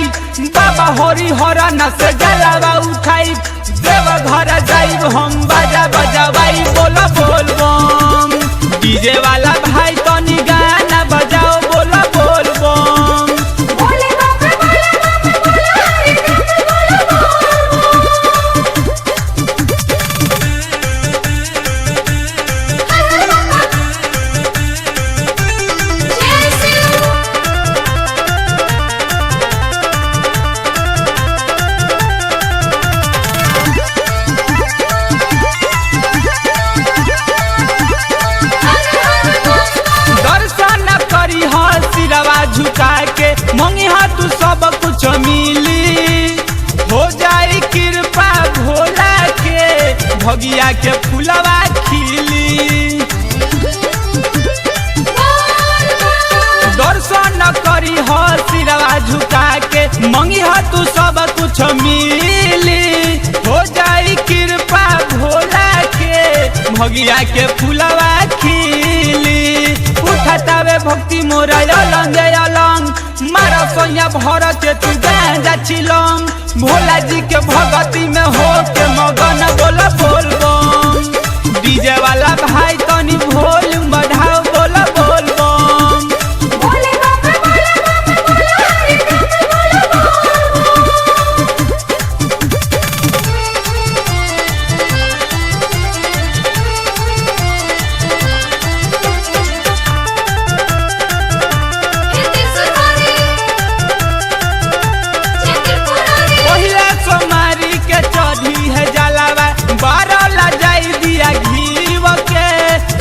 जाई बाबा हरि हरन से जलावा उठाई देव घर जाइब हम बाजा बजावाई बोलो बोल बम डीजे वाला भाई तनी गाना बजाओ बोलो बोल बम बोले बाबा बोले हरि नाम बोलो जय शिव। दर्शन करी हा सिरवा झुका के मंगी हा तू सब कुछ मिली हो जाई कृपा भोला के भगिया के फुलवा खिली दर्शन करी हा सिरवा झुका के मंगी हा तू सब कुछ मिली हो जाई कृपा भोला के भगिया के फुलवा खिली उठतावे भक्ति मोरा अलंग अलंग मारा सोया भर के तू गांजा चिलम भोला जी के भगती में हो के मगन बोल बोल बम डीजे वाला भाई तनी वॉल्यूम बढ़ाओ बोल बोल बम बोले बाबा बोले हरि नाम पहिला सोमारी के चढ़ी है जलावा बारह ला जाई दिया घीव के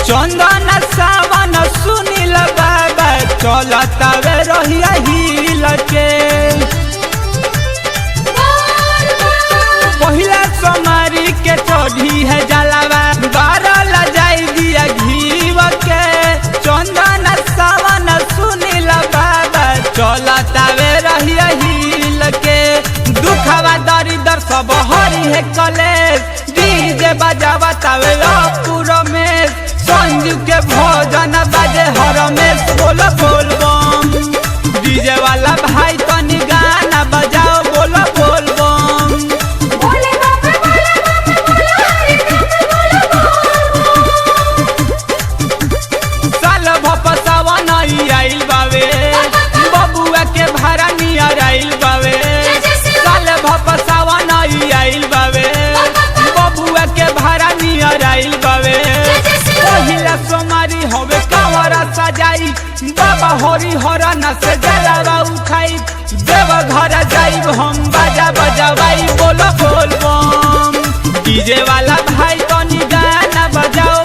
चंदन सावन सुनील बाबा चलतावे रहिया हिल के पहिला सोमारी के चढ़ी है जलावा बारह ला जाई दिया घीव के चंदन सावन सुनील बाबा चलतावे रहिया हिल के दुखवा दरिदर सब हरी है कलेश डीजे बजावा तावे पूरा में संजू के भोजन बाजे हर में बोलो बोल बम डीजे वाला भाई तनी गाना बजाओ बोलो बोल बम बोले बाबा बोले हरि नाम साल भप सावन आइल बावे बबुआ के भाड़ा नियर आइल बावे साल भप सावन आइल बावे बबुआ के भाड़ा नियर आइल बावे पहिला सोमारी हवे कावरा सजाई बाबा हरि हरन से जलावा उठाई देव घर जाइब हम बाजा बजावाई बोलो बोल बम डीजे वाला भाई तनी गाना बजाओ